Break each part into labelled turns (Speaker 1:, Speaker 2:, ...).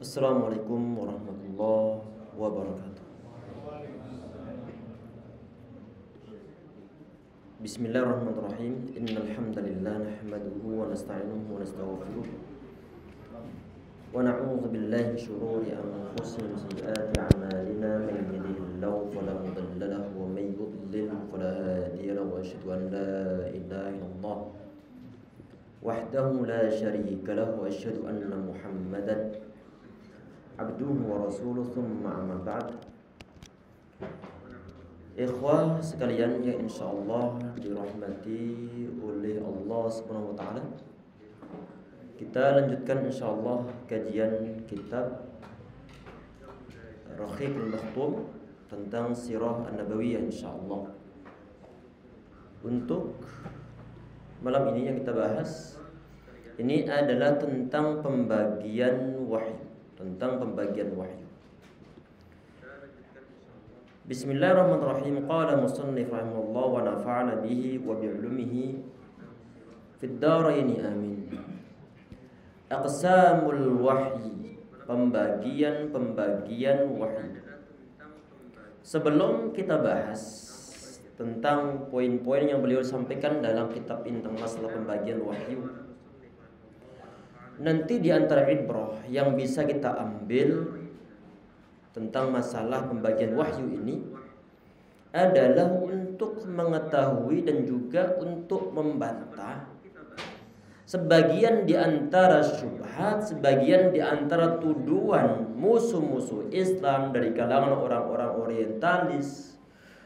Speaker 1: Assalamualaikum warahmatullahi wabarakatuh. Bismillahirrahmanirrahim. Innal hamdalillah nahmaduhu wa nasta'inuhu wa nastaghfiruh. Wa na'udzu billahi min shururi anfusina wa sayyiati a'malina. Man yahdihillahu fala mudilla lahu wa may yudlil fala hadiya lahu. Wa asyhadu an la ilaha illallah wahdahu la syarika lahu wa asyhadu anna Muhammadan abduhu wa rasuluh. Thumma amma ba'd. Ikhwah sekalian yang insyaallah dirahmati oleh Allah Subhanahu wa taala, kita lanjutkan insyaallah kajian kitab Rahiqul Makhtum tentang sirah an-nabawiyah insyaallah. Untuk malam ini yang kita bahas ini adalah tentang pembagian wahyu, Bismillahirrahmanirrahim. Qala musannif rahimahullah wa nafa'ana bihi wa bi'ulumihi fid dharain amin. Aqsamul wahyi, pembagian wahyu. Sebelum kita bahas tentang poin-poin yang beliau sampaikan dalam kitab ini tentang masalah pembagian wahyu, nanti di antara ibrah yang bisa kita ambil tentang masalah pembagian wahyu ini adalah untuk mengetahui dan juga untuk membantah sebagian di antara syubhat, sebagian di antara tuduhan musuh-musuh Islam dari kalangan orang-orang orientalis,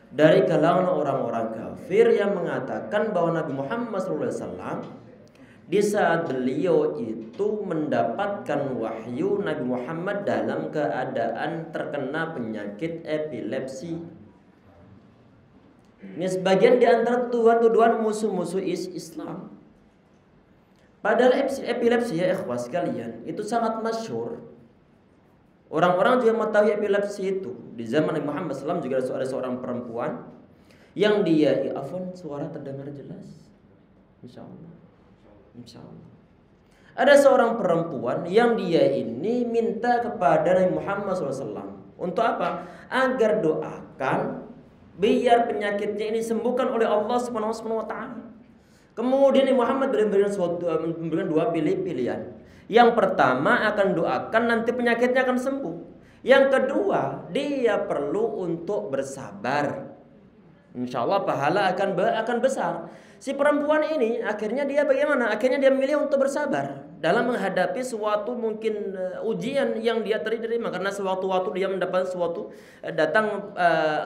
Speaker 1: dari kalangan orang-orang kafir yang mengatakan bahwa Nabi Muhammad SAW di saat beliau itu mendapatkan wahyu, Nabi Muhammad dalam keadaan terkena penyakit epilepsi. Ini sebagian di antara tuduhan musuh-musuh Islam. Padahal epilepsi ya ikhwah sekalian, itu sangat masyhur. Orang-orang juga mengetahui epilepsi itu. Di zaman Nabi Muhammad SAW juga ada seorang perempuan yang dia, suara terdengar jelas? Insyaallah. Ada seorang perempuan yang dia ini minta kepada Nabi Muhammad SAW untuk apa? Agar doakan biar penyakitnya ini disembuhkan oleh Allah Subhanahu wa taala. Kemudian Nabi Muhammad memberikan dua pilihan. Yang pertama, akan doakan nanti penyakitnya akan sembuh. Yang kedua, dia perlu untuk bersabar. Insyaallah pahala akan besar. Si perempuan ini akhirnya dia bagaimana? Akhirnya dia memilih untuk bersabar dalam menghadapi suatu mungkin ujian yang dia terima, karena sewaktu-waktu dia mendapat suatu datang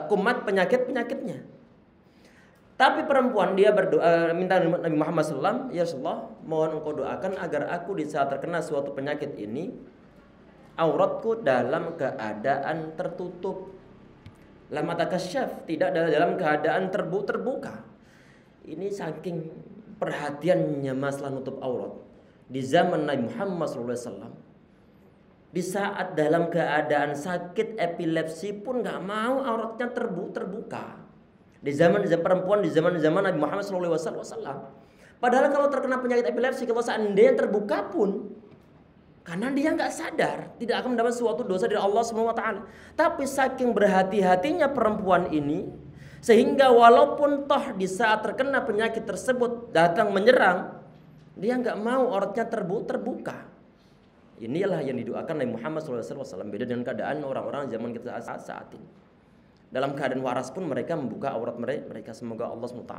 Speaker 1: kumat penyakitnya. Tapi perempuan dia berdoa minta Nabi Muhammad SAW, ya Rasulullah, mohon engkau doakan agar aku di saat terkena suatu penyakit ini auratku dalam keadaan tertutup. Lam atakasyaf, tidak dalam keadaan terbuka. Ini saking perhatiannya masalah nutup aurat di zaman Nabi Muhammad SAW. Di saat dalam keadaan sakit epilepsi pun nggak mau auratnya terbuka. Di zaman perempuan di zaman Nabi Muhammad SAW. Padahal kalau terkena penyakit epilepsi, kalau seandainya terbuka pun, karena dia nggak sadar, tidak akan mendapat suatu dosa dari Allah Subhanahu wa taala. Tapi saking berhati-hatinya perempuan ini, sehingga walaupun toh di saat terkena penyakit tersebut datang menyerang, dia nggak mau auratnya terbuka. Inilah yang didoakan Nabi Muhammad SAW. Beda dengan keadaan orang-orang zaman kita saat ini. Dalam keadaan waras pun mereka membuka aurat mereka. Semoga Allah SWT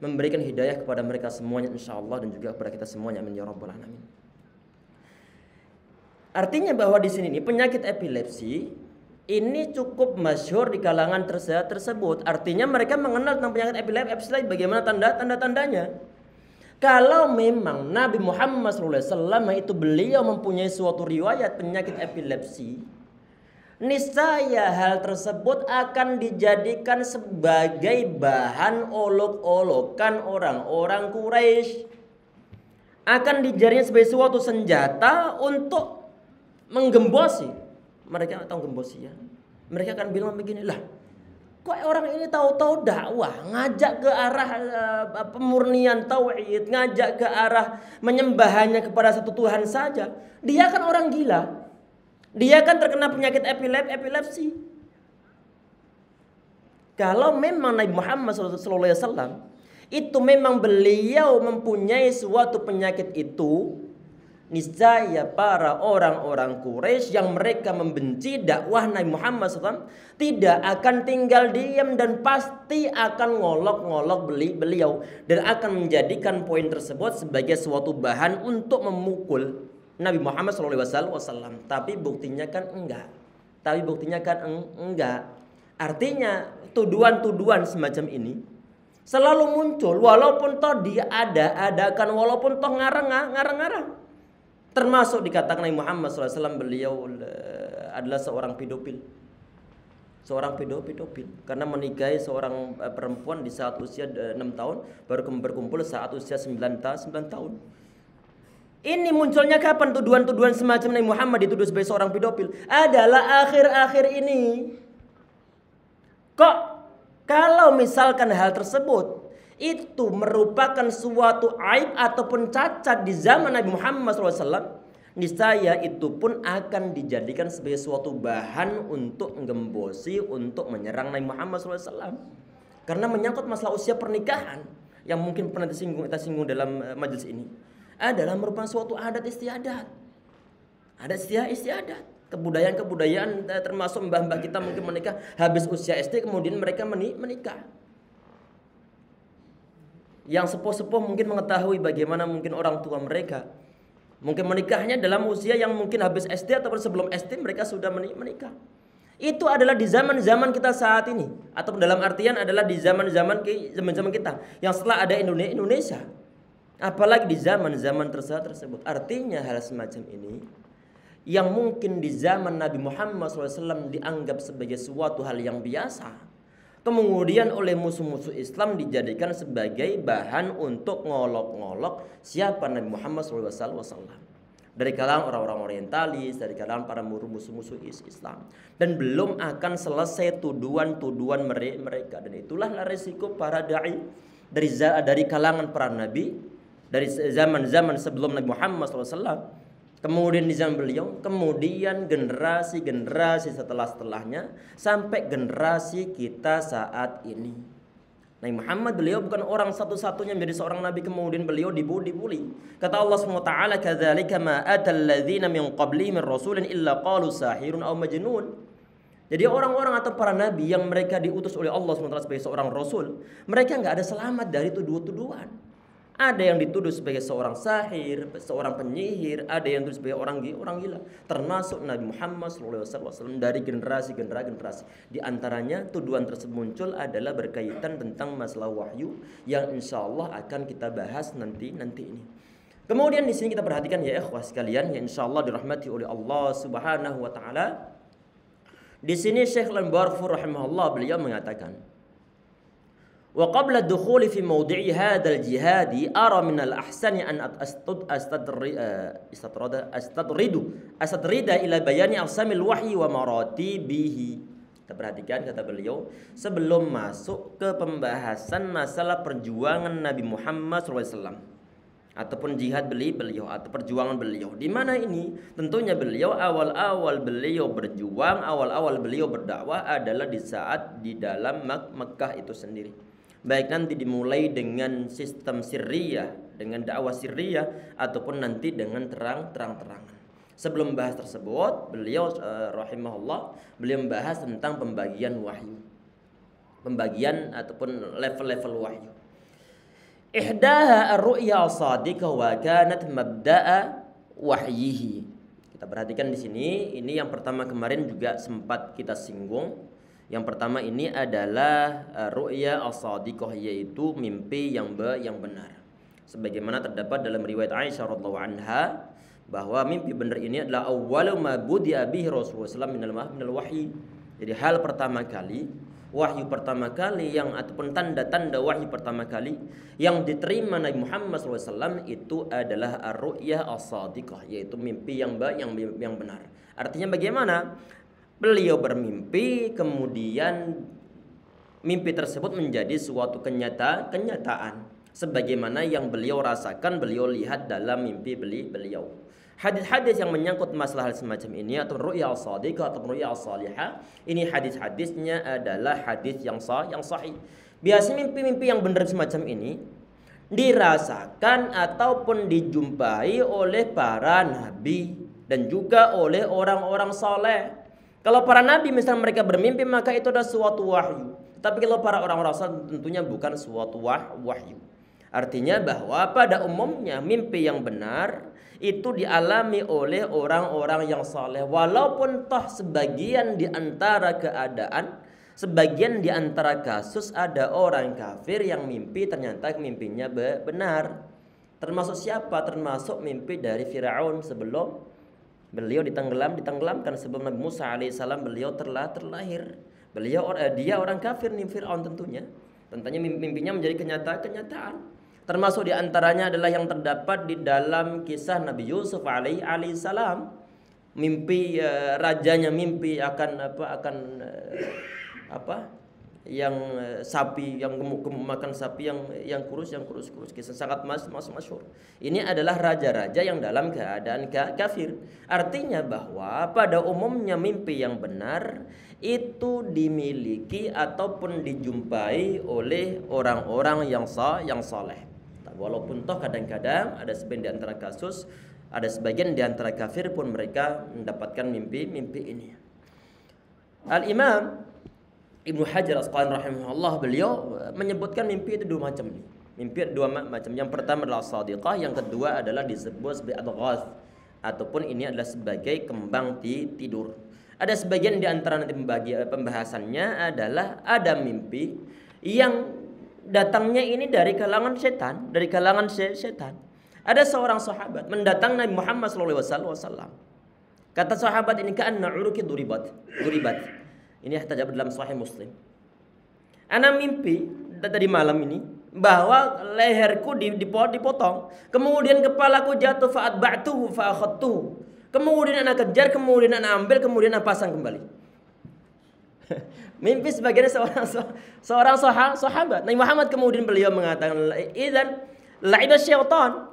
Speaker 1: memberikan hidayah kepada mereka semuanya insyaallah, dan juga kepada kita semuanya, amin ya rabbal alamin. Artinya bahwa di sini penyakit epilepsi ini cukup masyhur di kalangan tersebut. Artinya mereka mengenal tentang penyakit epilepsi, bagaimana tanda-tandanya. Kalau memang Nabi Muhammad SAW itu beliau mempunyai suatu riwayat penyakit epilepsi, niscaya hal tersebut akan dijadikan sebagai bahan olok-olokan orang-orang Quraisy. Akan dijadikan sebagai suatu senjata untuk menggembosi. Mereka tahu gembosi ya. Mereka akan bilang begini, lah kok orang ini tahu-tahu dakwah, ngajak ke arah pemurnian tauhid, ngajak ke arah menyembah hanya kepada satu Tuhan saja. Dia kan orang gila. Dia kan terkena penyakit epilepsi. Kalau memang Nabi Muhammad SAW itu memang beliau mempunyai suatu penyakit itu, niscaya para orang-orang Quraisy yang mereka membenci dakwah Nabi Muhammad SAW tidak akan tinggal diam dan pasti akan ngolok-ngolok beliau dan akan menjadikan poin tersebut sebagai suatu bahan untuk memukul Nabi Muhammad SAW. Tapi buktinya kan enggak. Artinya tuduhan-tuduhan semacam ini selalu muncul walaupun toh dia adakan, walaupun toh ngarang-ngarang. Termasuk dikatakan Nabi Muhammad SAW beliau adalah seorang pedofil. Karena menikahi seorang perempuan di saat usia 6 tahun, baru berkumpul saat usia 9 tahun. Ini munculnya kapan tuduhan-tuduhan semacam Nabi Muhammad dituduh sebagai seorang pedofil? Adalah akhir-akhir ini. Kok kalau misalkan hal tersebut itu merupakan suatu aib ataupun cacat di zaman Nabi Muhammad SAW, niscaya itu pun akan dijadikan sebagai suatu bahan untuk menggembosi, untuk menyerang Nabi Muhammad SAW. Karena menyangkut masalah usia pernikahan yang mungkin pernah kita singgung dalam majelis ini, adalah merupakan suatu adat istiadat. Kebudayaan termasuk mbah-mbah kita mungkin menikah habis usia SD, kemudian mereka menikah. Yang sepuh-sepuh mungkin mengetahui bagaimana mungkin orang tua mereka mungkin menikahnya dalam usia yang mungkin habis SD ataupun sebelum SD mereka sudah menikah. Itu adalah di zaman-zaman kita saat ini, atau dalam artian adalah di zaman-zaman kita yang setelah ada Indonesia. Apalagi di zaman-zaman tersebut. Artinya hal semacam ini yang mungkin di zaman Nabi Muhammad SAW dianggap sebagai suatu hal yang biasa, kemudian oleh musuh-musuh Islam dijadikan sebagai bahan untuk ngolok-ngolok siapa Nabi Muhammad SAW. Dari kalangan orang-orang orientalis, dari kalangan para musuh-musuh Islam. Dan belum akan selesai tuduhan-tuduhan mereka. Dan itulah resiko para da'i dari kalangan para nabi, dari zaman-zaman sebelum Nabi Muhammad SAW. Kemudian di zaman beliau, kemudian generasi-generasi setelahnya sampai generasi kita saat ini. Nabi Muhammad beliau bukan orang satu-satunya menjadi seorang nabi kemudian beliau dibuli. Kata Allah SWT, "Kadzalika ma atal ladzina min qablihim min rasulin illa qalu sahirun aw majnun." Jadi orang-orang atau para nabi yang mereka diutus oleh Allah SWT sebagai seorang rasul, mereka enggak ada selamat dari tuduhan-tuduhan. Ada yang dituduh sebagai seorang sahir, seorang penyihir, ada yang dituduh sebagai orang gila, termasuk Nabi Muhammad SAW dari generasi. Di antaranya tuduhan tersebut muncul adalah berkaitan tentang masalah wahyu yang insya Allah akan kita bahas nanti ini. Kemudian di sini kita perhatikan ya ikhwah sekalian, yang insya Allah dirahmati oleh Allah Subhanahu Wa Taala. Di sini Syekh Al-Barfur rahimahullah beliau mengatakan, wa qabla dukhuli fi mawdi'i hadzal jihadi ara min al-ahsani an astadrida ila bayani aqsamil wahyi wa maratibihi. Kita perhatikan kata beliau sebelum masuk ke pembahasan masalah perjuangan Nabi Muhammad SAW ataupun jihad beliau atau perjuangan beliau. Di mana ini tentunya beliau awal-awal beliau berjuang, awal-awal beliau berdakwah adalah di saat di dalam Mekah itu sendiri. Baik nanti dimulai dengan sistem sirriyah, dengan dakwah sirriyah ataupun nanti dengan terang-terangan. Sebelum bahas tersebut, beliau rahimahullah beliau membahas tentang pembagian wahyu. Pembagian ataupun level-level wahyu. Ihdaha ar-ru'ya as-sadiqah wa kanat mabda'a wahyihi. Kita perhatikan di sini, ini yang pertama kemarin juga sempat kita singgung. Yang pertama ini adalah ru'ya as-sadiqah, yaitu mimpi yang benar. Sebagaimana terdapat dalam riwayat Aisyah radhiyallahu anha bahwa mimpi benar ini adalah awwalu ma budi'a bihi Rasulullah minal wahyi. Jadi hal pertama kali, wahyu pertama kali yang ataupun tanda-tanda wahyu pertama kali yang diterima Nabi Muhammad SAW itu adalah ar-ru'ya as-sadiqah, yaitu mimpi yang benar. Artinya bagaimana? Beliau bermimpi, kemudian mimpi tersebut menjadi suatu kenyataan sebagaimana yang beliau rasakan, beliau lihat dalam mimpi beliau. Hadis-hadis yang menyangkut masalah semacam ini atau ru'ya as-shadiqah atau ru'ya as-salihah, ini hadis-hadisnya adalah hadis yang sahih. Biasanya mimpi-mimpi yang benar semacam ini dirasakan ataupun dijumpai oleh para nabi dan juga oleh orang-orang saleh. Kalau para nabi misalnya mereka bermimpi, maka itu adalah suatu wahyu. Tapi kalau para orang-orang saleh tentunya bukan suatu wahyu. Artinya bahwa pada umumnya mimpi yang benar itu dialami oleh orang-orang yang saleh, walaupun toh sebagian di antara keadaan, sebagian di antara kasus ada orang kafir yang mimpi ternyata mimpinya benar. Termasuk siapa? Termasuk mimpi dari Firaun sebelum beliau ditenggelamkan sebelum Nabi Musa alaihissalam beliau terlahir. Dia orang kafir nih, Firaun tentunya. Tentunya mimpinya menjadi kenyataan. Termasuk diantaranya adalah yang terdapat di dalam kisah Nabi Yusuf alaihissalam. Mimpi rajanya mimpi akan yang sapi yang gemuk-gemuk makan sapi yang kurus kisah sangat masyhur. Ini adalah raja-raja yang dalam keadaan kafir. Artinya bahwa pada umumnya mimpi yang benar itu dimiliki ataupun dijumpai oleh orang-orang yang saleh. Walaupun toh kadang-kadang ada sebagian di antara kasus, ada sebagian di antara kafir pun mereka mendapatkan mimpi ini. Al-Imam Ibnu Hajar Asqalani rahimahullah beliau menyebutkan mimpi itu dua macam nih. Mimpi dua macam. Yang pertama adalah shadiqah, yang kedua adalah disebut sebagai adghath ataupun ini adalah sebagai kembang tidur. Ada sebagian di antara nanti pembahasannya adalah ada mimpi yang datangnya ini dari kalangan setan, Ada seorang sahabat mendatang Nabi Muhammad SAW. Kata sahabat ini, ka'anna uruki duribat. Ini terdapat dalam Sahih Muslim. Ana mimpi tadi malam ini bahwa leherku dipotong, kemudian kepalaku jatuh, fa'atba'tuhu fa'akhadtuhu. Kemudian ana kejar, kemudian ana ambil, kemudian ana pasang kembali. Mimpi sebagian seorang sahabat. Nabi Muhammad kemudian beliau mengatakan, idzan la'iba syaitan.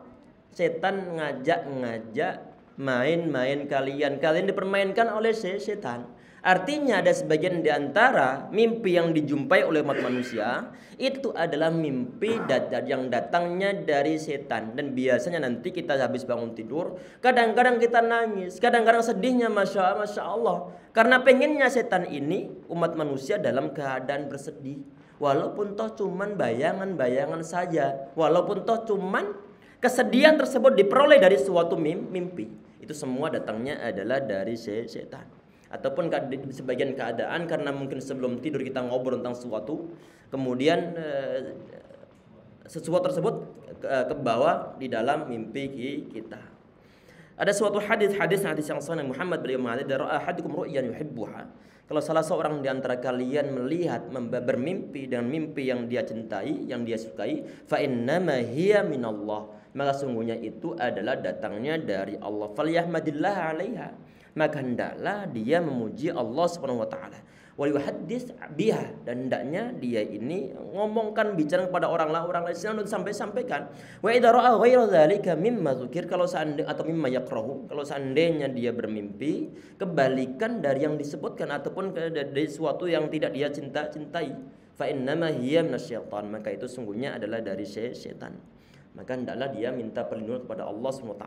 Speaker 1: Setan ngajak main-main kalian dipermainkan oleh setan. Artinya ada sebagian di antara mimpi yang dijumpai oleh umat manusia itu adalah mimpi yang datangnya dari setan. Dan biasanya nanti kita habis bangun tidur, kadang-kadang kita nangis, kadang-kadang sedihnya Masya Allah. Karena pengennya setan ini umat manusia dalam keadaan bersedih. Walaupun toh cuman bayangan-bayangan saja, walaupun toh cuman kesedihan tersebut diperoleh dari suatu mimpi. Itu semua datangnya adalah dari setan. Ataupun sebagian keadaan karena mungkin sebelum tidur kita ngobrol tentang sesuatu, kemudian sesuatu tersebut ke bawah di dalam mimpi kita. Ada suatu hadis yang sahih Muhammad beliau mengatakan, ahadukum ru'yan yuhibbuha. Kalau salah seorang di antara kalian melihat bermimpi dengan mimpi yang dia cintai, yang dia sukai, fa innama hiya minallah. Maka sungguhnya itu adalah datangnya dari Allah. Falyahmadillah 'alaiha. Maka hendaklah dia memuji Allah Subhanahu wa taala. Wa yuhaddits biha, dan hendaknya dia ini ngomongkan bicara kepada orang lain sampai sampaikan. Wa idza ra'a ghaira dzalika mimma dzukir, kalau seandainya atau mimma yakrahu, kalau seandainya dia bermimpi kebalikan dari yang disebutkan ataupun dari sesuatu yang tidak dia cintai, fa innama hiya minasyaitan, maka itu sungguhnya adalah dari setan. Maka hendaklah dia minta perlindungan kepada Allah SWT,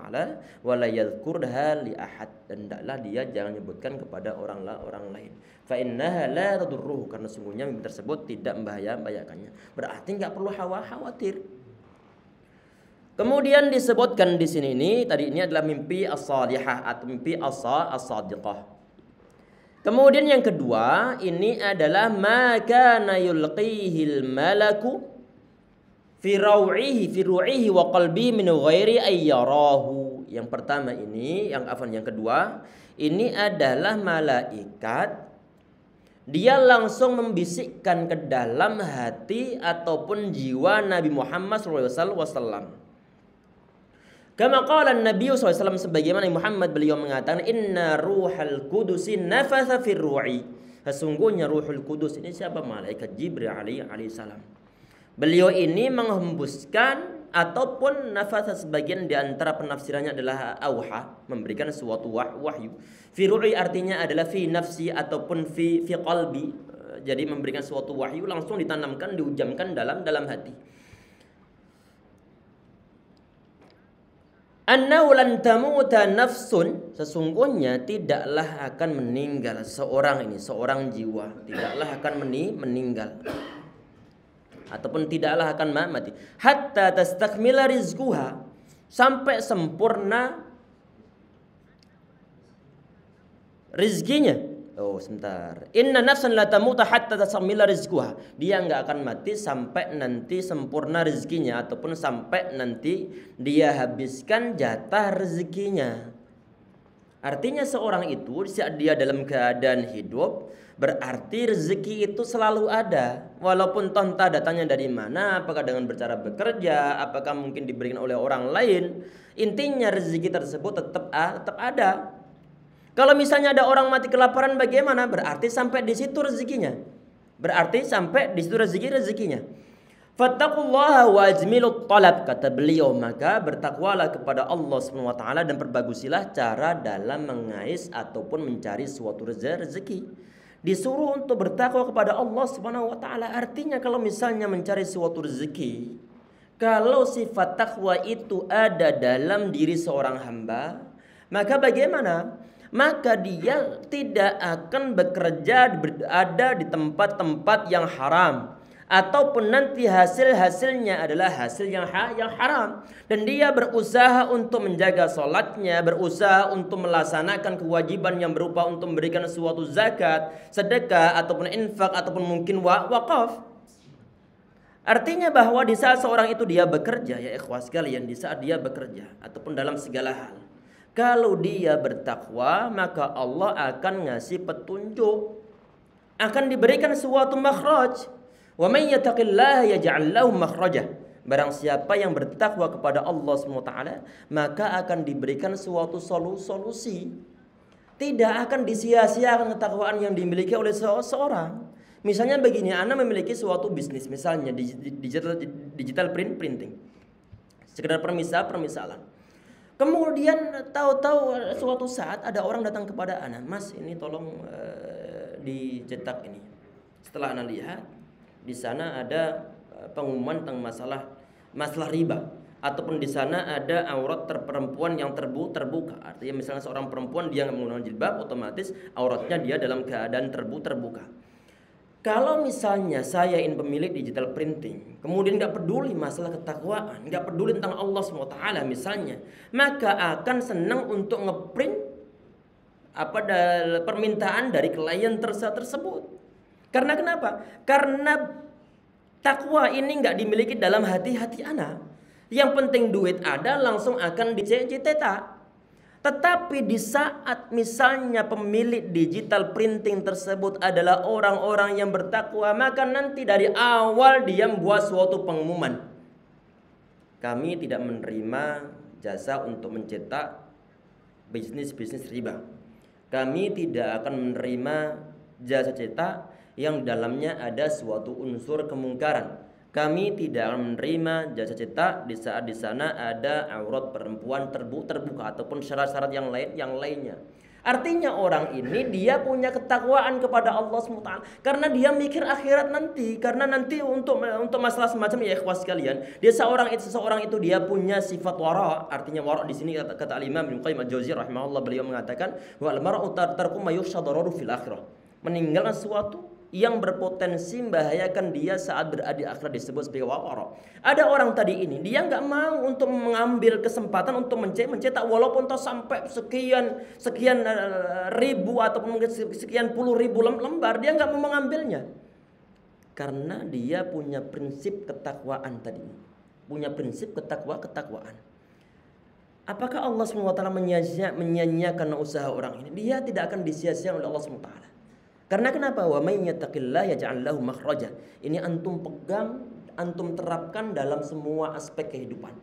Speaker 1: wala yadhkurha li ahad, dan hendaklah dia jangan menyebutkan kepada orang lain. Fa innaha la tadurruhu, karena sungguhnya mimpi tersebut tidak membahayakannya. Berarti enggak perlu khawatir. Kemudian disebutkan di sini tadi ini adalah mimpi as-salihah atau mimpi as-sadiqah. Kemudian yang kedua ini adalah ma kana yulqihil malaku fi ru'ihi wa qalbi min ghairi ayyarahu. Yang pertama ini, yang kedua ini adalah malaikat, dia langsung membisikkan ke dalam hati ataupun jiwa Nabi Muhammad SAW. Kama qala Nabi SAW, sebagaimana Muhammad beliau mengatakan, inna ruhal qudusi nafatha fi ru'i. Sesungguhnya Ruhul Kudus ini siapa? Malaikat Jibril alaihissalam. Beliau ini menghembuskan ataupun nafasa, sebagian di antara penafsirannya adalah auha, memberikan suatu wahyu. Fi ru'i artinya adalah fi nafsi ataupun fi qalbi. Jadi memberikan suatu wahyu langsung ditanamkan, diujamkan dalam hati. Annahu lan tamuta nafsun, sesungguhnya tidaklah akan meninggal seorang jiwa, tidaklah akan meninggal ataupun tidaklah akan mati hatta tastakmila rizquha, sampai sempurna rizkinya. Oh sebentar, inna nafsan la tamuta hatta tastakmila rizquha, dia enggak akan mati sampai nanti sempurna rezekinya ataupun sampai nanti dia habiskan jatah rezekinya. Artinya seorang itu saat dia dalam keadaan hidup, berarti rezeki itu selalu ada, walaupun toh entah datangnya dari mana, apakah dengan bercara bekerja, apakah mungkin diberikan oleh orang lain. Intinya rezeki tersebut tetap ada. Kalau misalnya ada orang mati kelaparan bagaimana? Berarti sampai di situ rezekinya. Fattaqullaha wa ajmilut talab, kata beliau, maka bertakwalah kepada Allah Subhanahu wa taala dan perbagusilah cara dalam mengais ataupun mencari suatu rezeki. Disuruh untuk bertakwa kepada Allah Subhanahu wa taala. Artinya kalau misalnya mencari suatu rezeki, kalau sifat takwa itu ada dalam diri seorang hamba, maka bagaimana? Maka dia tidak akan bekerja ada di tempat-tempat yang haram, ataupun nanti hasilnya adalah hasil yang haram, dan dia berusaha untuk menjaga sholatnya, berusaha untuk melaksanakan kewajiban yang berupa untuk memberikan suatu zakat, sedekah, ataupun infak, ataupun mungkin wakaf. Artinya bahwa di saat seorang itu dia bekerja, ya ikhwah sekalian, di saat dia bekerja ataupun dalam segala hal, kalau dia bertakwa, maka Allah akan ngasih petunjuk, akan diberikan suatu makhraj. Wa may yattaqillaha yaj'al lahu makhraja. Barang siapa yang bertakwa kepada Allah SWT, maka akan diberikan suatu solusi. Tidak akan disia-siakan ketakwaan yang dimiliki oleh seseorang. Misalnya begini, Anda memiliki suatu bisnis, misalnya digital printing. Sekedar permisalan. Kemudian tahu-tahu suatu saat ada orang datang kepada Ana, Mas ini tolong dicetak ini. Setelah Ana lihat, di sana ada pengumuman tentang masalah riba, ataupun di sana ada aurat perempuan yang terbuka. Artinya misalnya seorang perempuan dia menggunakan jilbab, otomatis auratnya dia dalam keadaan terbuka. Kalau misalnya saya ingin pemilik digital printing, kemudian nggak peduli masalah ketakwaan, nggak peduli tentang Allah SWT misalnya, maka akan senang untuk ngeprint permintaan dari klien tersebut. Karena kenapa? Karena takwa ini nggak dimiliki dalam hati anak. Yang penting duit ada, langsung akan dicetak. Tetapi di saat misalnya pemilik digital printing tersebut adalah orang-orang yang bertakwa, maka nanti dari awal dia membuat suatu pengumuman. Kami tidak menerima jasa untuk mencetak bisnis riba. Kami tidak akan menerima jasa cetak yang dalamnya ada suatu unsur kemungkaran. Kami tidak menerima jasa cetak di saat di sana ada aurat perempuan terbuka ataupun syarat-syarat yang lainnya. Artinya orang ini dia punya ketakwaan kepada Allah SWT karena dia mikir akhirat nanti. Karena nanti untuk masalah semacam, ya ikhwas sekalian, seseorang itu dia punya sifat wara. Artinya wara di sini kata Al-Imam Ibnu Qayyim Al-Jauziyah rahimahullah, beliau mengatakan wa al-mar'u tarku ma yukhsha dararu fil akhirah. Meninggalkan sesuatu yang berpotensi membahayakan dia saat berada di akhirat disebut sebagai wara. Ada orang tadi ini dia nggak mau untuk mengambil kesempatan untuk mencetak walaupun toh sampai sekian ribu ataupun sekian puluh ribu lembar, dia nggak mau mengambilnya karena dia punya prinsip ketakwaan tadi, punya prinsip ketakwaan. Apakah Allah SWT menyia-nyiakan usaha orang ini? Dia tidak akan disia-siakan oleh Allah SWT. Karena kenapa? Wa may yattaqillaha yaj'al lahu makhraja. Ini antum pegang, antum terapkan dalam semua aspek kehidupan.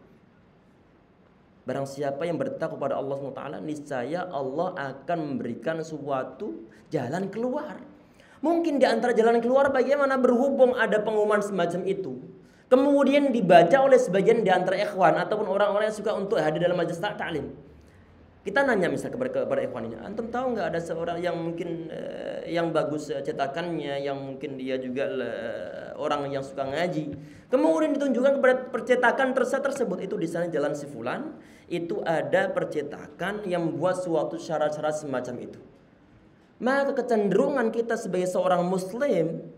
Speaker 1: Barang siapa yang bertakwa kepada Allah SWT, niscaya Allah akan memberikan suatu jalan keluar. Mungkin di antara jalan keluar bagaimana berhubung ada pengumuman semacam itu. kemudian dibaca oleh sebagian di antara ikhwan ataupun orang-orang yang suka untuk hadir dalam majelis ta'lim. Kita nanya misal kepada ikhwan ini, antum tahu nggak ada seorang yang mungkin yang bagus cetakannya, yang mungkin dia juga orang yang suka ngaji. Kemudian ditunjukkan kepada percetakan tersebut, itu di sana jalan si fulan, itu ada percetakan yang membuat suatu syarat-syarat semacam itu. Maka kecenderungan kita sebagai seorang muslim,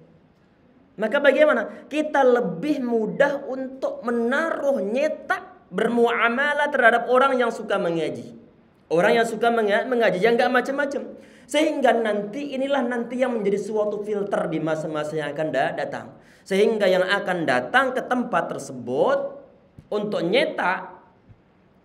Speaker 1: maka bagaimana? Kita lebih mudah untuk menaruh nyetak bermuamalah terhadap orang yang suka mengaji. Orang yang suka mengaji yang enggak macam-macam. Sehingga nanti inilah nanti yang menjadi suatu filter di masa-masa yang akan datang. Sehingga yang akan datang ke tempat tersebut untuk nyetak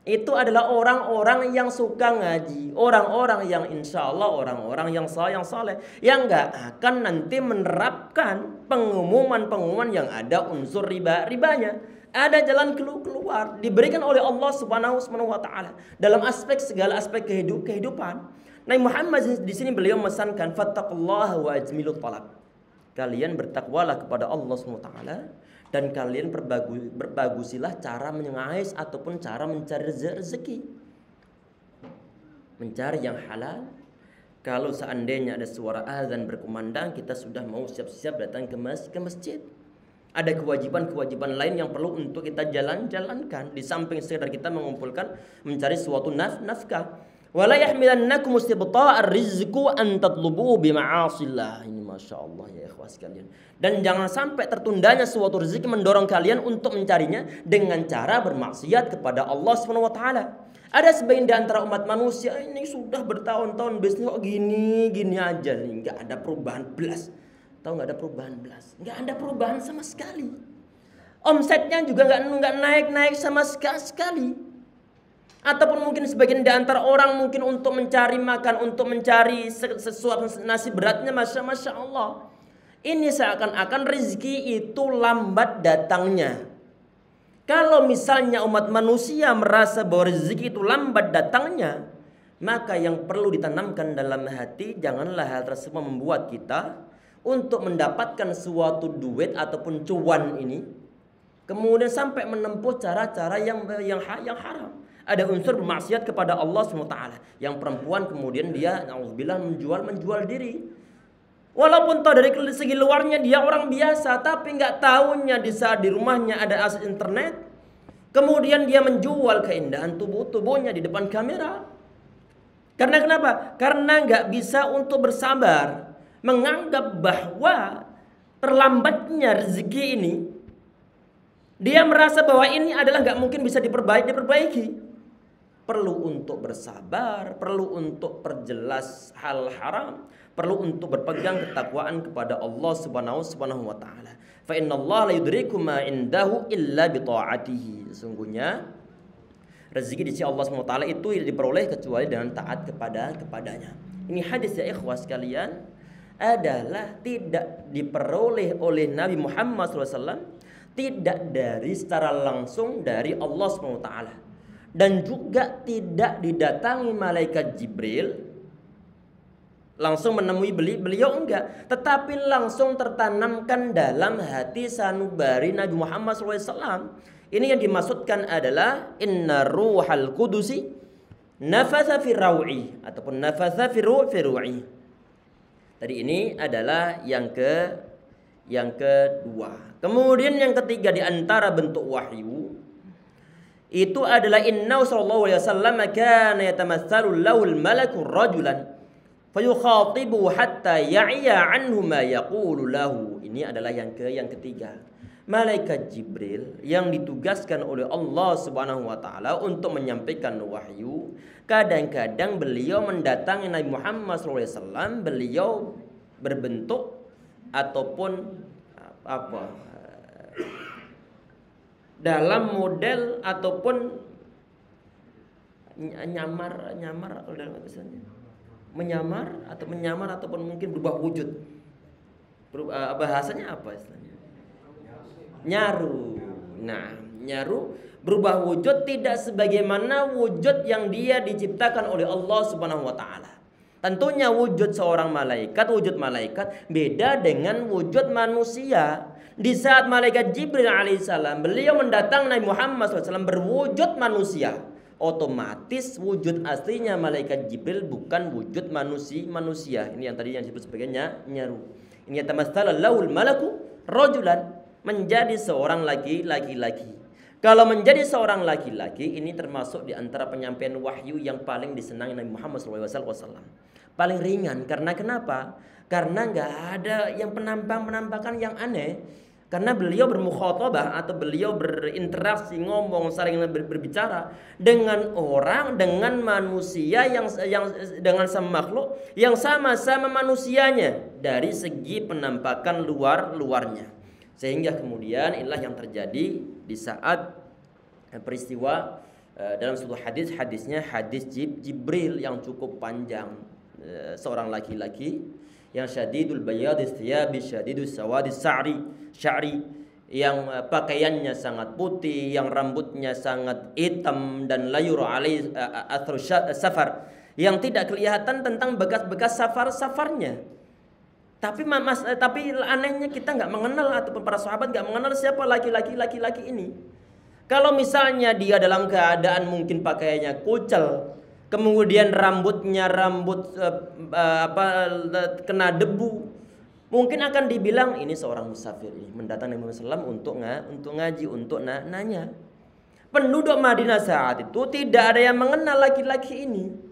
Speaker 1: itu adalah orang-orang yang suka ngaji, orang-orang yang insya Allah orang-orang yang saleh, yang nggak akan nanti menerapkan pengumuman-pengumuman yang ada unsur ribanya. Ada jalan keluar diberikan oleh Allah Subhanahu wa taala dalam segala aspek kehidupan. Nabi Muhammad di sini beliau memesankan fattaqullaha wa ajmilut talab. Kalian bertakwalah kepada Allah Subhanahu wa taala dan kalian berbagusilah cara mengais ataupun cara mencari rezeki. Mencari yang halal. Kalau seandainya ada suara azan berkumandang, kita sudah mau siap-siap datang ke masjid. Ada kewajiban-kewajiban lain yang perlu untuk kita jalankan di samping sekedar kita mengumpulkan mencari suatu nafkah. Wala yahmilannakum istibta'ar rizqu an tatlubu bima'asillah. Ini Masya Allah ya ikhwas sekalian. Dan jangan sampai tertundanya suatu rezeki mendorong kalian untuk mencarinya dengan cara bermaksiat kepada Allah Subhanahu wa taala. Ada sebagian di antara umat manusia ini sudah bertahun-tahun bisnis kok gini aja nih, enggak ada perubahan belas. Tahu nggak ada perubahan belas? Nggak ada perubahan sama sekali. Omsetnya juga nggak naik sama sekali. Ataupun mungkin sebagian di antara orang mungkin untuk mencari makan, untuk mencari sesuatu nasi beratnya, masya Allah. Ini seakan-akan rezeki itu lambat datangnya. Kalau misalnya umat manusia merasa bahwa rezeki itu lambat datangnya, maka yang perlu ditanamkan dalam hati, janganlah hal tersebut membuat kita untuk mendapatkan suatu duit ataupun cuan ini, kemudian sampai menempuh cara-cara yang haram. Ada unsur bermaksiat kepada Allah SWT. Yang perempuan kemudian dia na'udzubillah menjual diri. Walaupun tahu dari segi luarnya dia orang biasa, tapi nggak tahunya di saat di rumahnya ada akses internet, kemudian dia menjual keindahan tubuhnya di depan kamera. Karena kenapa? Karena nggak bisa untuk bersabar, menganggap bahwa terlambatnya rezeki ini, dia merasa bahwa ini adalah nggak mungkin bisa diperbaiki. Perlu untuk bersabar, perlu untuk perjelas hal haram, perlu untuk berpegang ketakwaan kepada Allah Subhanahu wa taala. Fa innallaha la yudriku ma indahu illa bi ta'atihi. Sesungguhnya rezeki di sisi Allah Subhanahu wa taala itu tidak diperoleh kecuali dengan taat kepadanya. Ini hadis ya ikhwas sekalian adalah tidak diperoleh oleh Nabi Muhammad SAW, tidak dari secara langsung dari Allah SWT, dan juga tidak didatangi malaikat Jibril langsung menemui beliau, enggak, tetapi langsung tertanamkan dalam hati sanubari Nabi Muhammad SAW. Ini yang dimaksudkan adalah inna ruhal qudusi nafatha fi raw'i ataupun nafatha fi ru'i. Tadi ini adalah yang kedua. Kemudian yang ketiga di antara bentuk wahyu itu adalah inna sallallahu alaihi wasallam kana yatamatsalu lahul malaku rajulan fayukhatibu hatta ya'iya anhu ma yaqulu lahu. Ini adalah yang ketiga. Malaikat Jibril yang ditugaskan oleh Allah Subhanahu wa taala untuk menyampaikan wahyu, kadang-kadang beliau mendatangi Nabi Muhammad SAW, beliau berbentuk ataupun dalam model ataupun menyamar ataupun mungkin berubah wujud. Bahasanya apa istilahnya? Nyaru. Nah, nyaru berubah wujud tidak sebagaimana wujud yang dia diciptakan oleh Allah Subhanahu wa taala. Tentunya wujud seorang malaikat, wujud malaikat beda dengan wujud manusia. Di saat malaikat Jibril alaihissalam beliau mendatangi Nabi Muhammad SAW berwujud manusia, otomatis wujud aslinya malaikat Jibril bukan wujud manusia. Ini yang tadi yang disebut sebagai nyaru. Ini tamattsala lahul malaku rajulan, menjadi seorang laki-laki. Kalau menjadi seorang laki-laki ini termasuk di antara penyampaian wahyu yang paling disenangi Nabi Muhammad SAW. Paling ringan, karena kenapa? Karena nggak ada yang penampakan yang aneh. Karena beliau bermukhatabah atau beliau berinteraksi, ngomong, saling berbicara dengan orang, dengan manusia yang dengan sama makhluk yang sama-sama manusianya dari segi penampakan luarnya. Sehingga kemudian inilah yang terjadi di saat peristiwa dalam suatu hadisnya hadis Jibril yang cukup panjang, seorang laki-laki yang syadidul bayadis thiyabi syadidus sawadis sya'ri, yang pakaiannya sangat putih, yang rambutnya sangat hitam dan layur alaihi athru safar, yang tidak kelihatan tentang bekas-bekas safarnya. Tapi anehnya kita nggak mengenal, ataupun para sahabat nggak mengenal siapa laki-laki ini. Kalau misalnya dia dalam keadaan mungkin pakaiannya kucel, kemudian rambutnya kena debu, mungkin akan dibilang ini seorang musafir, ini mendatangi Nabi Muhammad SAW untuk ngaji, untuk nanya. Penduduk Madinah saat itu tidak ada yang mengenal laki-laki ini.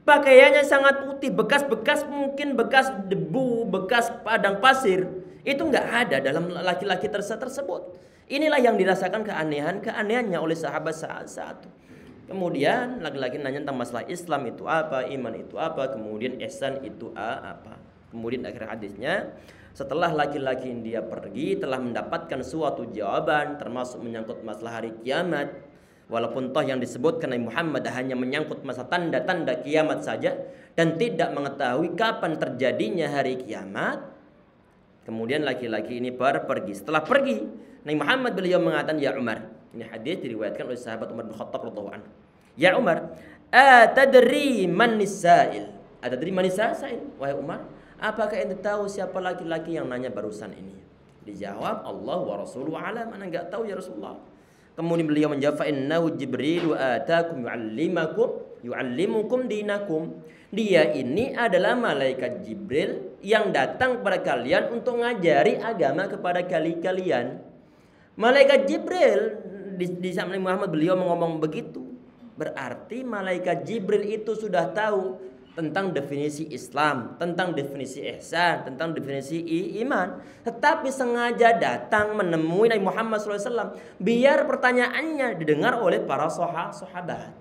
Speaker 1: Pakaiannya sangat putih, bekas-bekas mungkin bekas debu, bekas padang pasir, itu nggak ada dalam laki-laki tersebut. Inilah yang dirasakan keanehannya oleh sahabat saat itu. Kemudian laki-laki nanya tentang masalah Islam itu apa, iman itu apa, kemudian ihsan itu apa. Kemudian akhir hadisnya, setelah laki-laki dia pergi telah mendapatkan suatu jawaban termasuk menyangkut masalah hari kiamat. Walaupun toh yang disebutkan Nabi Muhammad hanya menyangkut masa tanda-tanda kiamat saja dan tidak mengetahui kapan terjadinya hari kiamat. Kemudian laki-laki ini pergi. Setelah pergi, Nabi Muhammad beliau mengatakan, ya Umar. Ini hadis diriwayatkan oleh sahabat Umar bin Khattab radhiyallahu anhu. Ya Umar, atadri man nisail? Atadri man nisail? Wahai Umar, apakah ente tahu siapa laki-laki yang nanya barusan ini? Dijawab, Allah wa rasuluhu alam. Ana enggak tahu ya Rasulullah. Kemudian beliau menjawab, innahu Jibril atakum yu'allimukum dinakum. Dia ini adalah malaikat Jibril yang datang kepada kalian untuk ngajari agama kepada kalian. Malaikat Jibril di zaman Muhammad beliau ngomong begitu. Berarti malaikat Jibril itu sudah tahu tentang definisi Islam, tentang definisi ihsan, tentang definisi iman. Tetapi sengaja datang menemui Nabi Muhammad SAW biar pertanyaannya didengar oleh para sahabat.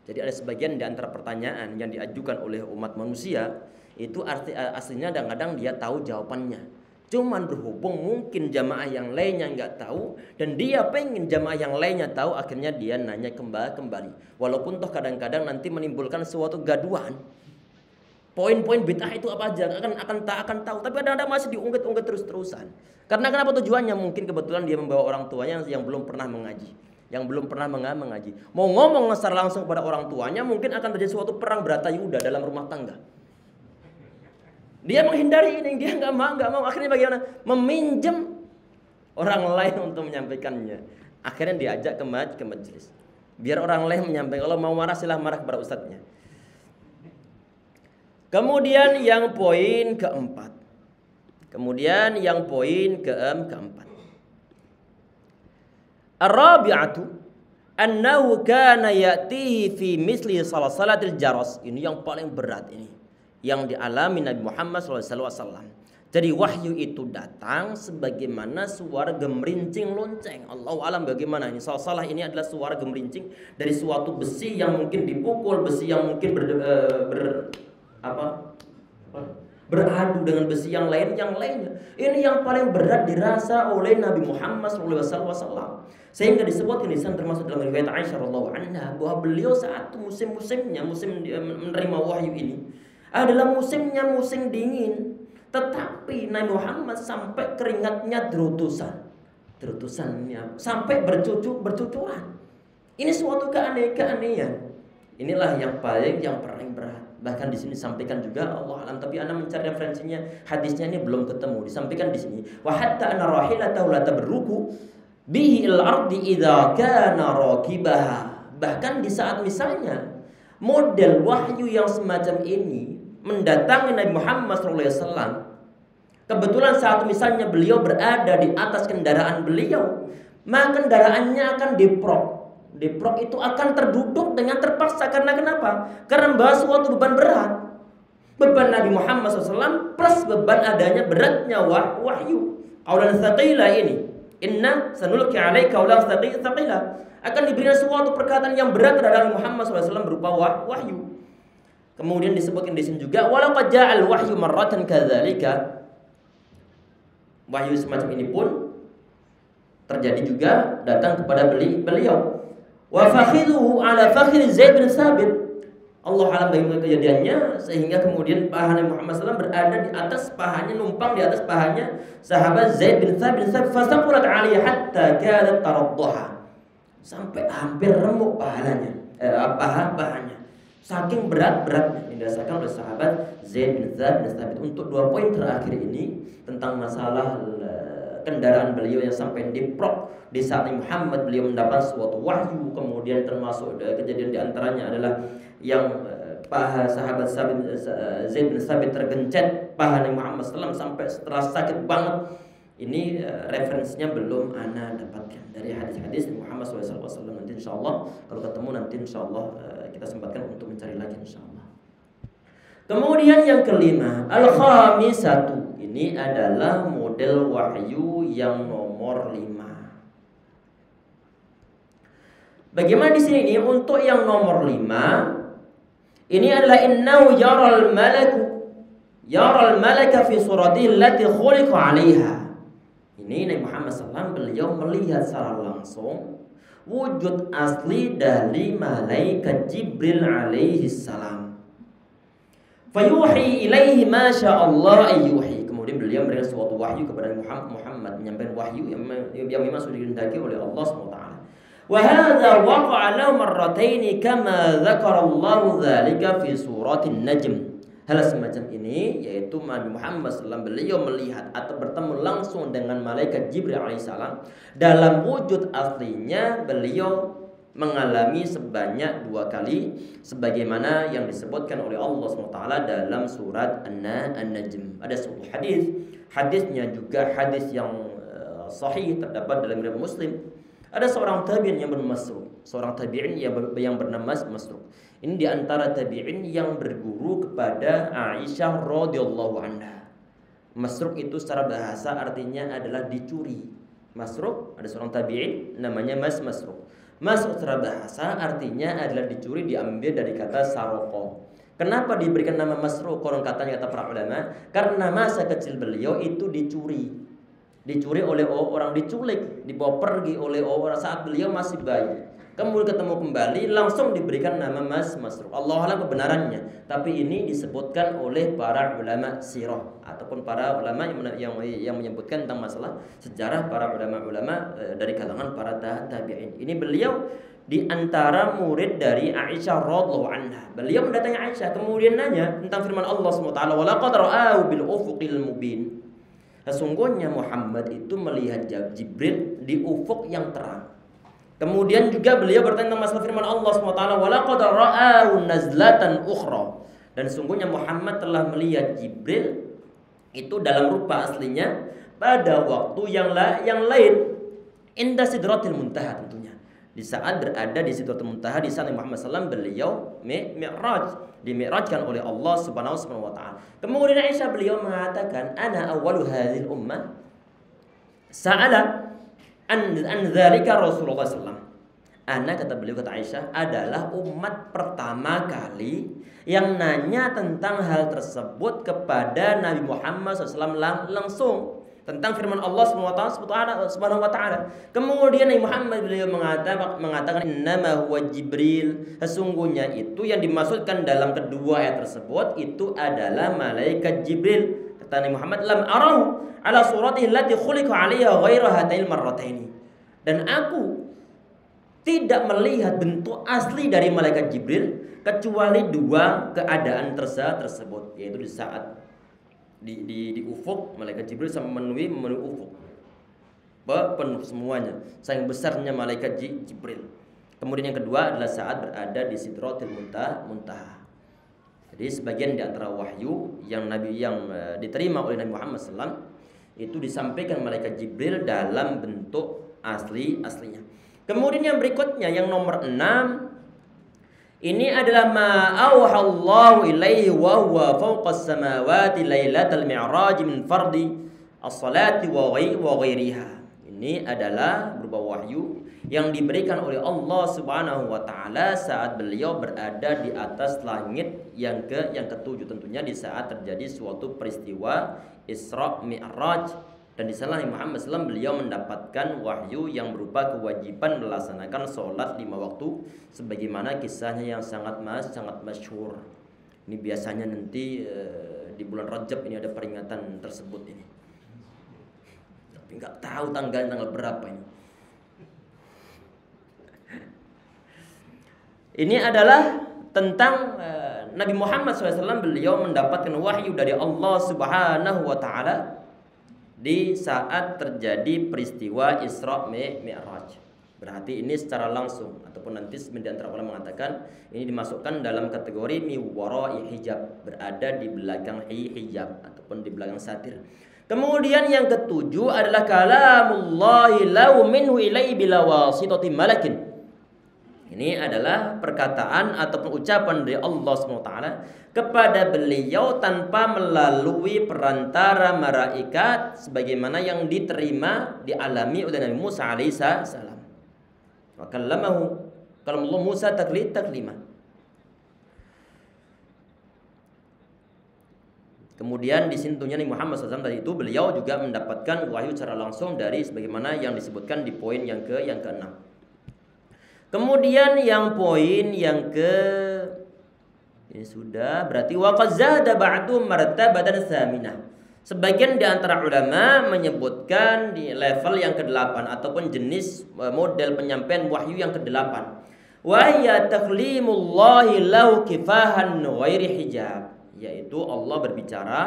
Speaker 1: Jadi ada sebagian di antara pertanyaan yang diajukan oleh umat manusia itu aslinya kadang-kadang dia tahu jawabannya. Cuman berhubung mungkin jamaah yang lainnya nggak tahu dan dia pengen jamaah yang lainnya tahu, akhirnya dia nanya kembali. Walaupun toh kadang-kadang nanti menimbulkan suatu gaduhan. Poin-poin bid'ah itu apa aja akan tahu, tapi kadang-kadang masih diungkit-ungkit terus-terusan. Karena kenapa tujuannya? Mungkin kebetulan dia membawa orang tuanya yang belum pernah mengaji, yang belum pernah mengaji. Mau ngomong secara langsung pada orang tuanya, mungkin akan terjadi suatu perang Bratayuda dalam rumah tangga. Dia menghindari ini, dia nggak mau. Akhirnya bagaimana? Meminjam orang lain untuk menyampaikannya. Akhirnya diajak ke majelis. Biar orang lain menyampaikan. Kalau mau marah silahkan marah kepada ustadznya. Kemudian yang poin keempat. Ar-rabi'atu annahu kana ya'tihi fi misli salatil jaras. Ini yang paling berat ini, yang dialami Nabi Muhammad SAW. Jadi wahyu itu datang sebagaimana suara gemerincing lonceng. Allahu alam bagaimana ini. Salah ini adalah suara gemerincing dari suatu besi yang mungkin dipukul, besi yang mungkin beradu dengan besi yang lainnya. Ini yang paling berat dirasa oleh Nabi Muhammad SAW. Sehingga disebutkan di sana termasuk dalam riwayat Aisyah radhiyallahu anha bahwa beliau saat musim menerima wahyu ini adalah musim dingin, tetapi Nabi Muhammad sampai keringatnya derutusannya sampai bercucuran. Ini suatu keanehan. Inilah yang paling berat. Bahkan di sini disampaikan juga Allah alam, tapi ana mencari referensinya, hadisnya ini belum ketemu. Disampaikan di sini, wa hatta anna rahilatahu la tabruku bihi al-ardi idza kana raqibaha. Bahkan di saat misalnya model wahyu yang semacam ini mendatangi Nabi Muhammad SAW, kebetulan saat misalnya beliau berada di atas kendaraan beliau, maka kendaraannya akan deprok. Deprok itu akan terduduk dengan terpaksa. Karena kenapa? Karena membawa suatu beban berat. Beban Nabi Muhammad SAW plus beban adanya beratnya wahyu. Qaulan tsaqila ini. Inna sanulqi 'alaika qaulan tsaqila. Akan diberikan suatu perkataan yang berat terhadap Nabi Muhammad SAW berupa wahyu. Kemudian disebutkan di sini juga walaqad ja'al wahyu marratan kadzalika. Wahyu semacam ini pun terjadi juga datang kepada beliau. Wa fakhidhuhu ala fakhidh Zaid bin Thabit. Allah alam bagaimana kejadiannya sehingga kemudian paha Nabi Muhammad SAW berada di atas pahanya, numpang di atas pahanya sahabat Zaid bin Thabit. Fasaqulat 'alaihi hatta kadat taraddaha. Sampai hampir remuk pahanya. Saking beratnya yang dirasakan oleh sahabat Zaid bin Thabit. Untuk 2 poin terakhir ini tentang masalah kendaraan beliau yang sampai diprok di saat Muhammad beliau mendapat suatu wahyu, kemudian termasuk kejadian diantaranya adalah yang paha sahabat Zaid bin Thabit tergencet paha Nabi Muhammad SAW sampai setelah sakit banget. Ini referensinya belum ana dapatkan dari hadis-hadis Muhammad SAW. Nanti insyaallah kalau ketemu nanti insyaallah kita sempatkan untuk mencari lagi insyaallah. Kemudian yang kelima, al-khamisatu. Ini adalah model wahyu yang nomor 5. Bagaimana di sini ini untuk yang nomor 5? Ini adalah innahu yaral malaka fi suratihi allati khuliqa 'alaiha. Ini Nabi Muhammad SAW beliau melihat secara langsung wujud asli dari malaikat Jibril alaihi salam. Fayuhi ilaihi ma sya'allah ayyuhi. Kemudian beliau memberikan suatu wahyu kepada Muhammad, menyampaikan wahyu yang memang sudah dikehendaki oleh Allah SWT. Wa hadza waqa'a lahu marrataini kama dzakara Allah dzalika fi suratin Najm. Hal semacam ini yaitu Nabi Muhammad SAW beliau melihat atau bertemu langsung dengan malaikat Jibril alaihissalam. Dalam wujud aslinya beliau mengalami sebanyak 2 kali sebagaimana yang disebutkan oleh Allah SWT dalam surat An-Najm. Ada suatu hadisnya juga hadis yang sahih terdapat dalam riwayat Muslim. Ada seorang tabi'in yang bernama Masruq, yang bernama Masruq. Ini di antara tabi'in yang berguru kepada Aisyah radhiyallahu anha. Masruq itu secara bahasa artinya adalah dicuri. Masruq ada seorang tabi'in namanya Masruq. Masruq secara bahasa artinya adalah dicuri, diambil dari kata saroko. Kenapa diberikan nama Masruq? Konon katanya kata para ulama, karena masa kecil beliau itu dicuri oleh orang, diculik, dibawa pergi oleh orang saat beliau masih bayi. Kemudian ketemu kembali, langsung diberikan nama Masruq. Allah alam kebenarannya, tapi ini disebutkan oleh para ulama sirah ataupun para ulama yang menyebutkan tentang masalah sejarah para ulama dari kalangan para tabi'in. Ini beliau di antara murid dari Aisyah radhiyallahu anha. Beliau mendatangi Aisyah kemudian nanya tentang firman Allah SWT, wa laqad ra'ahu bil ufuqil mubin. Sesungguhnya Muhammad itu melihat Jibril di ufuk yang terang. Kemudian juga beliau bertanya tentang masalah firman Allah SWT, wa laqad ra'ahu nazlatan ukhra. Dan sesungguhnya Muhammad telah melihat Jibril itu dalam rupa aslinya pada waktu yang lain, inda sidratil muntaha, tentunya di saat berada di sidratil muntaha, di saat Muhammad SAW beliau dimi'rajkan oleh Allah Subhanahu wa taala. Kemudian Aisyah beliau mengatakan, ana awwalu hadhil ummah sa'ala an dzalika Rasulullah SAW. Ana, kata beliau, kata Aisyah, adalah umat pertama kali yang nanya tentang hal tersebut kepada Nabi Muhammad SAW langsung, tentang firman Allah Subhanahu wa taala. Kemudian Nabi Muhammad beliau mengatakan innama huwa Jibril. Sesungguhnya itu yang dimaksudkan dalam kedua ayat tersebut itu adalah malaikat Jibril. Kata Nabi Muhammad, lam arahu ala suratihi allati khuliqa 'alaiha ghaira hatail marrataini. Dan aku tidak melihat bentuk asli dari malaikat Jibril kecuali dua keadaan tersebut, yaitu di saat di ufuk malaikat Jibril sama memenuhi ufuk penuh semuanya, saking besarnya malaikat Jibril. Kemudian yang kedua adalah saat berada di Sidratul Muntaha. Jadi sebagian di antara wahyu yang diterima oleh Nabi Muhammad SAW itu disampaikan malaikat Jibril dalam bentuk aslinya. Kemudian yang berikutnya yang nomor 6, ini adalah ma auhallahu ilaihi wa huwa fawqas samawati lailatal mi'raj min fardi as-salati wa ghairiha. Ini adalah berupa wahyu yang diberikan oleh Allah Subhanahu wa taala saat beliau berada di atas langit yang ketujuh, tentunya di saat terjadi suatu peristiwa Isra Mi'raj, dan di sana Muhammad SAW beliau mendapatkan wahyu yang berupa kewajiban melaksanakan sholat 5 waktu sebagaimana kisahnya yang sangat masyhur. Ini biasanya nanti di bulan Rajab ini ada peringatan tersebut ini. Tapi nggak tahu tanggal berapa ini. Ini adalah tentang Nabi Muhammad SAW, beliau mendapatkan wahyu dari Allah Subhanahu wa taala di saat terjadi peristiwa Isra Mi'raj. Berarti ini secara langsung, ataupun nanti di antara ulama mengatakan ini dimasukkan dalam kategori miwara'i hijab, berada di belakang hijab ataupun di belakang satir. Kemudian yang ketujuh adalah kalamullahi lau minhu ilai bila wasitati malakin. Ini adalah perkataan ataupun ucapan dari Allah SWT kepada beliau tanpa melalui perantara malaikat, sebagaimana yang diterima dialami oleh Nabi Musa alaihissalam. Wa kallamahu kalamullah Musa taklima. Kemudian di sini Nabi Muhammad SAW tadi itu beliau juga mendapatkan wahyu secara langsung dari sebagaimana yang disebutkan di poin yang ke-6. Kemudian yang poin yang ini sudah berarti waqad zada ba'du martabatan tsaminah. Sebagian di antara ulama menyebutkan di level yang ke-8 ataupun jenis model penyampaian wahyu yang ke-8. Wa ya taklimullahi lau kifahan ghairi hijab, yaitu Allah berbicara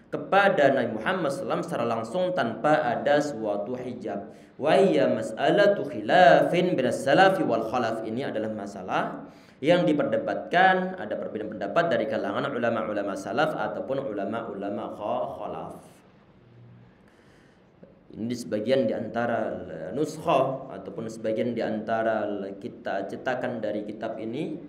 Speaker 1: kepada Nabi Muhammad SAW secara langsung tanpa ada suatu hijab. Wa hiya mas'alatu khilafin binas salafi wal khalaf. Ini adalah masalah yang diperdebatkan, ada perbedaan pendapat dari kalangan ulama-ulama salaf ataupun ulama-ulama khalaf. Ini sebagian di antara nuskhah ataupun sebagian di antara kita cetakan dari kitab ini.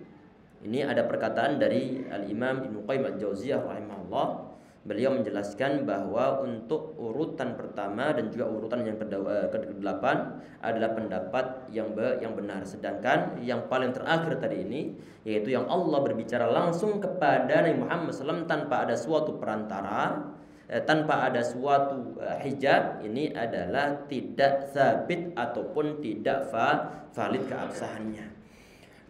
Speaker 1: Ini ada perkataan dari Al-Imam Ibnu Qayyim Al-Jauziyah rahimahullah. Beliau menjelaskan bahwa untuk urutan pertama dan juga urutan yang ke-8 adalah pendapat yang benar. Sedangkan yang paling terakhir tadi ini, yaitu yang Allah berbicara langsung kepada Nabi Muhammad SAW tanpa ada suatu perantara, tanpa ada suatu hijab, ini adalah tidak sabit ataupun tidak valid keabsahannya.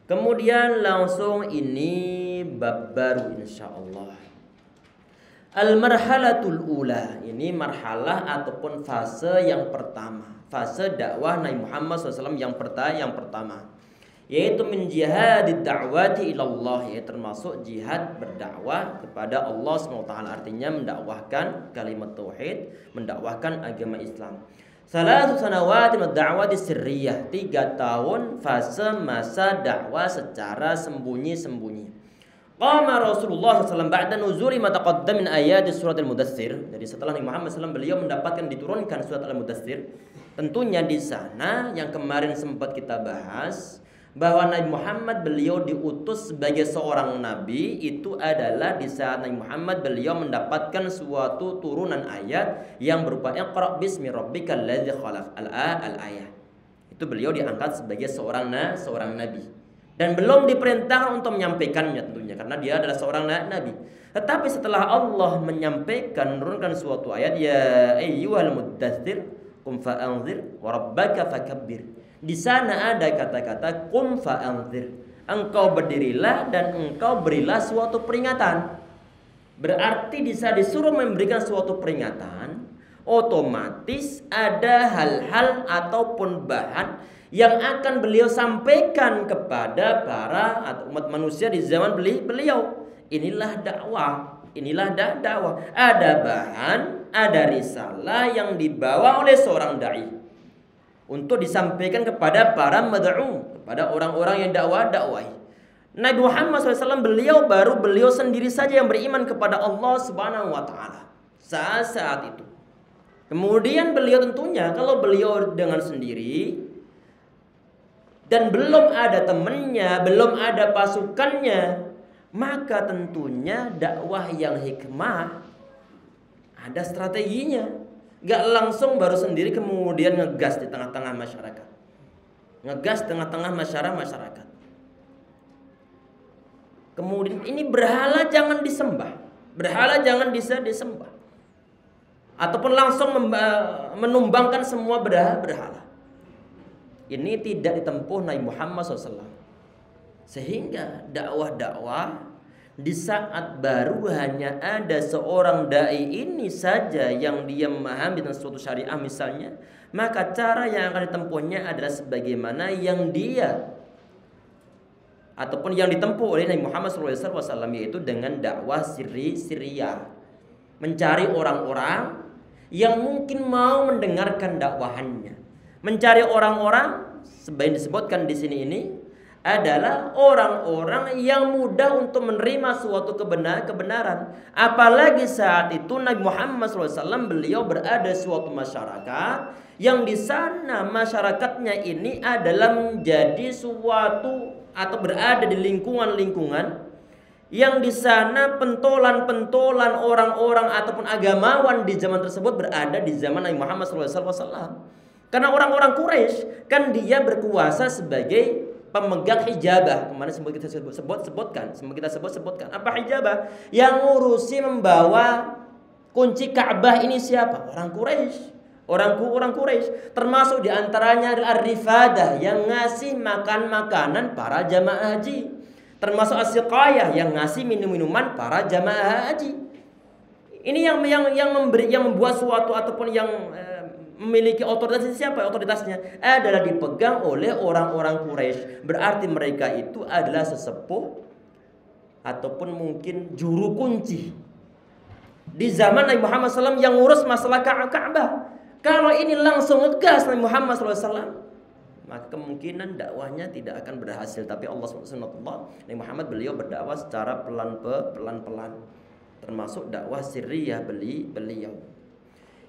Speaker 1: Kemudian langsung ini bab baru insyaallah. Al-marhalatul ula, ini marhalah ataupun fase yang pertama, fase dakwah Nabi Muhammad SAW yang pertama, yaitu min jihadid da'wati ilallah, yaitu termasuk jihad berdakwah kepada Allah SWT, artinya mendakwahkan kalimat tauhid, mendakwahkan agama Islam. Salatu sanawati ad-da'wati sirriyah, 3 tahun fase masa dakwah secara sembunyi-sembunyi. Qama Rasulullah SAW ba'da nuzuli ma taqaddam min ayat surat Al-Mudaththir. Jadi setelah Nabi Muhammad SAW beliau mendapatkan diturunkan surat Al-Mudaththir. Tentunya di sana yang kemarin sempat kita bahas bahwa Nabi Muhammad beliau diutus sebagai seorang nabi itu adalah di saat Nabi Muhammad beliau mendapatkan suatu turunan ayat yang berupa Iqra bismi rabbikal ladzi khalaq al-ayah. Itu beliau diangkat sebagai seorang nabi. Dan belum diperintahkan untuk menyampaikannya tentunya karena dia adalah seorang nabi. Tetapi setelah Allah menurunkan suatu ayat, ya ayyuhal muddatsir qum fa'anzir wa rabbaka fakabbir. Di sana ada kata-kata qum fa'anzir. Engkau berdirilah dan engkau berilah suatu peringatan. Berarti di saat disuruh memberikan suatu peringatan, otomatis ada hal-hal ataupun bahan yang akan beliau sampaikan kepada para atau umat manusia di zaman beliau. Inilah dakwah. Inilah dakwah. Ada bahan, ada risalah yang dibawa oleh seorang dai untuk disampaikan kepada para mad'u, kepada orang-orang yang dakwah-dakwah. Nabi Muhammad SAW beliau sendiri saja yang beriman kepada Allah Subhanahu wa taala saat itu. Kemudian beliau tentunya kalau beliau dengan sendiri dan belum ada temannya, belum ada pasukannya, maka tentunya dakwah yang hikmah ada strateginya. Gak langsung baru sendiri kemudian ngegas di tengah-tengah masyarakat. Ngegas tengah-tengah masyarakat. Kemudian ini berhala jangan disembah. Berhala jangan disembah. Ataupun langsung menumbangkan semua berhala. Ini tidak ditempuh Nabi Muhammad SAW. Sehingga dakwah-dakwah di saat baru hanya ada seorang dai ini saja yang dia memahami tentang suatu syariah misalnya, maka cara yang akan ditempuhnya adalah sebagaimana yang dia ataupun yang ditempuh oleh Nabi Muhammad SAW, yaitu dengan dakwah sirriyah, mencari orang-orang yang mungkin mau mendengarkan dakwahannya, mencari orang-orang sebaik disebutkan di sini ini adalah orang-orang yang mudah untuk menerima suatu kebenaran. Apalagi saat itu Nabi Muhammad SAW beliau berada di suatu masyarakat yang di sana masyarakatnya ini adalah menjadi suatu atau berada di lingkungan-lingkungan yang di sana pentolan-pentolan orang-orang ataupun agamawan di zaman tersebut berada di zaman Nabi Muhammad SAW. Karena orang-orang Quraisy kan dia berkuasa sebagai pemegang hijabah. Kemarin sempat kita sebutkan. Apa hijabah? Yang ngurusi membawa kunci Ka'bah ini siapa? Orang Quraisy. Orang Quraisy. Termasuk diantaranya adalah Ar-Rifadah yang ngasih makan-makanan para jamaah haji. Termasuk As-Siqayah yang ngasih minum-minuman para jamaah haji. Ini yang membuat suatu ataupun yang memiliki otoritas. Siapa otoritasnya? Adalah dipegang oleh orang-orang Quraisy. Berarti mereka itu adalah sesepuh ataupun mungkin juru kunci di zaman Nabi Muhammad SAW yang ngurus masalah Ka'bah. Kalau ini langsung ngegas Nabi Muhammad SAW, maka kemungkinan dakwahnya tidak akan berhasil. Tapi Allah SWT, Nabi Muhammad beliau berdakwah secara pelan-pelan, termasuk dakwah sirriyah beliau.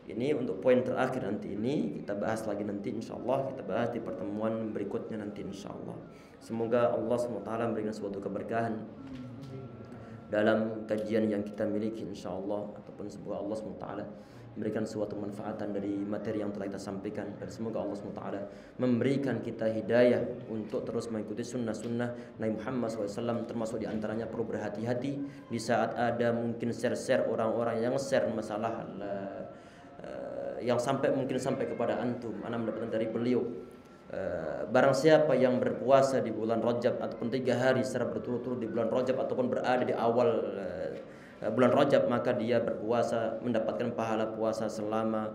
Speaker 1: Ini untuk poin terakhir nanti ini kita bahas lagi nanti insyaallah, kita bahas di pertemuan berikutnya nanti insyaallah. Semoga Allah SWT memberikan suatu keberkahan dalam kajian yang kita miliki insyaallah, ataupun semoga Allah SWT memberikan suatu manfaatan dari materi yang telah kita sampaikan, dan semoga Allah SWT memberikan kita hidayah untuk terus mengikuti sunnah-sunnah Nabi Muhammad SAW, termasuk diantaranya perlu berhati-hati di saat ada mungkin share-share orang-orang yang share masalah yang mungkin sampai kepada antum. Ana mendapatkan dari beliau, barang siapa yang berpuasa di bulan Rajab ataupun 3 hari secara berturut-turut di bulan Rajab ataupun berada di awal bulan Rajab, maka dia berpuasa mendapatkan pahala puasa selama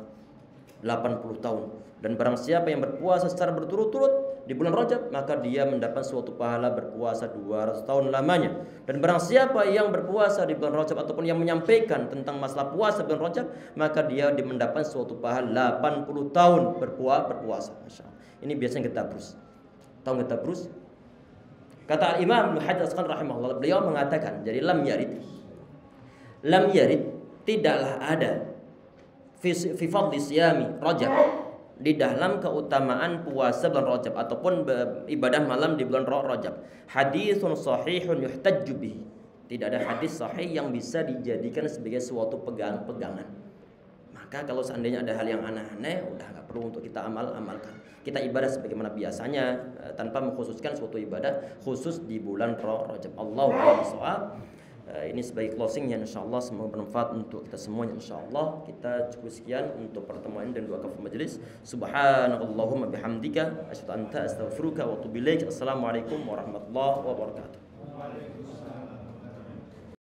Speaker 1: 80 tahun. Dan barang siapa yang berpuasa secara berturut-turut di bulan Rajab, maka dia mendapat suatu pahala berpuasa 200 tahun lamanya. Dan barang siapa yang berpuasa di bulan Rajab ataupun yang menyampaikan tentang masalah puasa bulan Rajab, maka dia mendapat suatu pahala 80 tahun berpuasa. Masya Allah. Ini biasanya kita terus. Tahu kita terus? Kata Imam Ibnu Hajar rahimahullah, beliau mengatakan, jadi lam yarid tidaklah ada fi fadli siyami Rajab, di dalam keutamaan puasa bulan Rajab ataupun ibadah malam di bulan Rajab, haditsun sahihun yuhtajju bihi. Tidak ada hadis sahih yang bisa dijadikan sebagai suatu pegangan. Maka kalau seandainya ada hal yang aneh-aneh, udah gak perlu untuk kita amalkan. Kita ibadah sebagaimana biasanya, tanpa mengkhususkan suatu ibadah khusus di bulan Rajab. Allahu a'lam. Ini sebagai closingnya, insyaallah semoga bermanfaat untuk kita semuanya. Insyaallah kita cukup sekian untuk pertemuan dan dua kafah majelis. Subhanallahumma bihamdika asyhadu an la ilaha illa anta astaghfiruka wa atubu ilaik. Assalamualaikum warahmatullahi wabarakatuh.